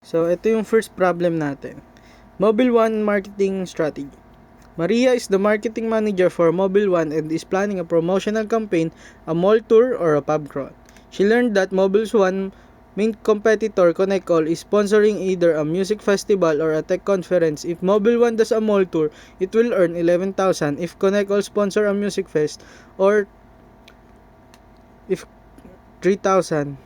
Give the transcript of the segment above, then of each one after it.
So, ito yung first problem natin. Mobile One marketing strategy. Maria is the marketing manager for Mobile One and is planning a promotional campaign, a mall tour, or a pub crawl. She learned that Mobile One main competitor ConnectAll is sponsoring either a music festival or a tech conference. If Mobile One does a mall tour, it will earn 11,000. If ConnectAll sponsor a music fest, or if $3,000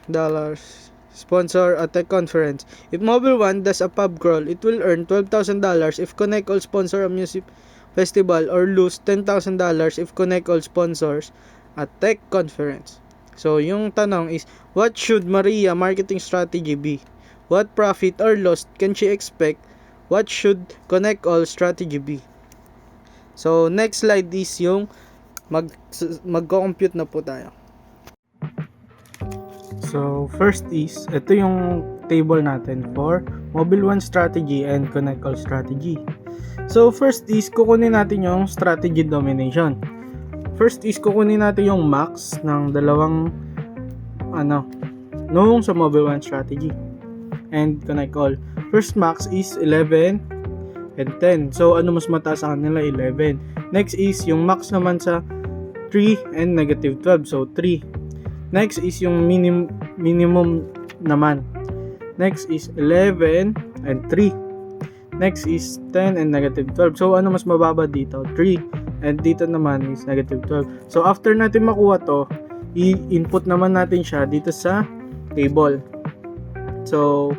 sponsor a tech conference. If Mobile One does a pub crawl, it will earn $12,000 if ConnectAll sponsor a music festival, or lose $10,000 if ConnectAll sponsors a tech conference. So, yung tanong is, what should Maria marketing strategy be? What profit or loss can she expect? What should ConnectAll strategy be? So, next slide is yung magko-compute na po tayo. So, first is, ito yung table natin for Mobile One strategy and ConnectAll strategy. So, first is, kukunin natin yung strategy domination. First is, kukunin natin yung max ng dalawang nung sa Mobile One strategy and ConnectAll. First max is 11 and 10. So, ano mas mataas sa kanila? 11. Next is, yung max naman sa 3 and negative 12. So, 3. Next is yung minimum naman. Next is 11 and 3. Next is 10 and negative 12. So, ano mas mababa dito? 3. And dito naman is negative 12. So, after natin makuha to, i-input naman natin siya dito sa table. So,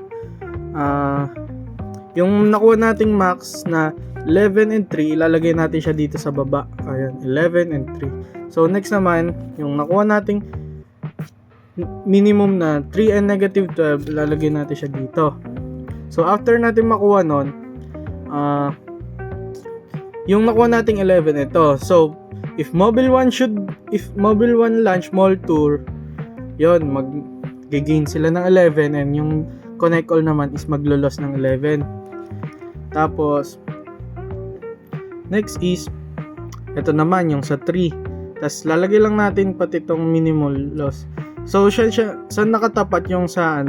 yung nakuha nating max na 11 and 3, ilalagay natin siya dito sa baba. Ayan, 11 and 3. So, next naman, yung nakuha nating minimum na 3 and negative 12, ilalagay natin siya dito. So, after natin makuha nun, yung nakuha nating 11 ito. So, if Mobile One launch mall tour, yon mag-gain sila ng 11 and yung ConnectAll naman is maglo-loss ng 11. Tapos, next is, ito naman yung sa 3. Tapos, lalagay lang natin pati itong minimal loss. So, saan nakatapat yung sa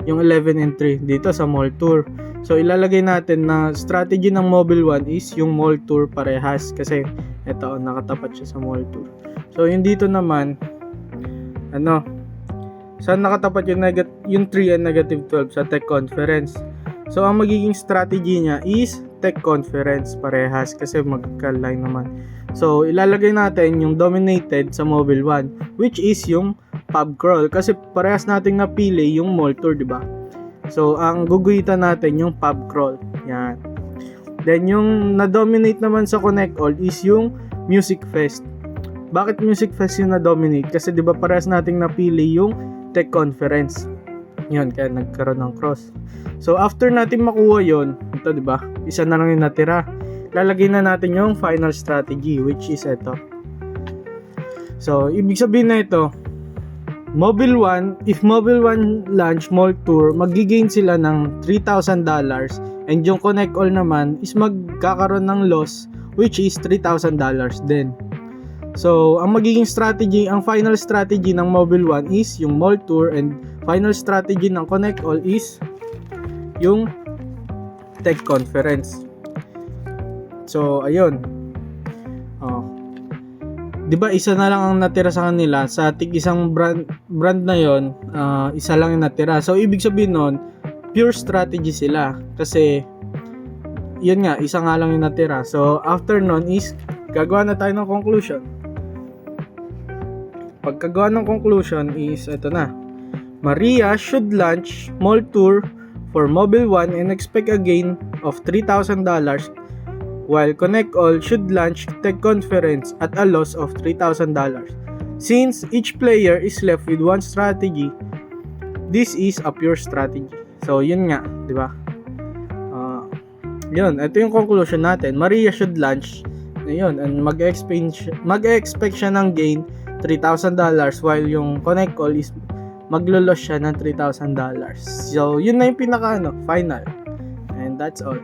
yung 11 and 3 dito sa mall tour. So, ilalagay natin na strategy ng Mobile One is yung mall tour parehas kasi ito, nakatapat siya sa mall tour. So, yung dito naman, saan nakatapat yung 3 and negative 12 sa tech conference. So, ang magiging strategy niya is tech conference parehas kasi magka-line naman. So, ilalagay natin yung dominated sa Mobile One, which is yung pub crawl kasi parehas nating napili yung mall tour, di ba? So, ang guguhitan natin yung pub crawl. Yan. Then, yung na-dominate naman sa ConnectAll is yung music fest. Bakit music fest yung na-dominate? Kasi, di ba, parehas nating napili yung tech conference. Yun, kaya nagkaroon ng cross. So, after natin makuha yon, ito, di ba? Isa na lang yung natira. Lalagay na natin yung final strategy, which is ito. So, ibig sabihin na ito, if Mobile One launch mall tour, magigain sila ng $3,000 and yung ConnectAll naman is magkakaroon ng loss, which is $3,000 din. So, ang magiging strategy, ang final strategy ng Mobile One is yung mall tour and final strategy ng ConnectAll is yung tech conference. So, ayun. Di ba isa na lang ang natira sa kanila sa tig-isang brand na yon, isa lang yung natira. So ibig sabihin nun, pure strategy sila kasi yun nga, isa nga lang yung natira. So after nun is gagawa na tayo ng conclusion. Pagkagawa ng conclusion is ito na. Maria should launch mall tour for Mobile One and expect a gain of $3,000, while ConnectAll should launch tech conference at a loss of $3,000. Since each player is left with one strategy, this is a pure strategy. So, yun nga, di ba? Yun, ito yung conclusion natin. Maria should launch, yun, and mag-expect siya ng gain $3,000 while yung ConnectAll is maglo-loss siya ng $3,000. So, yun na yung final. And that's all.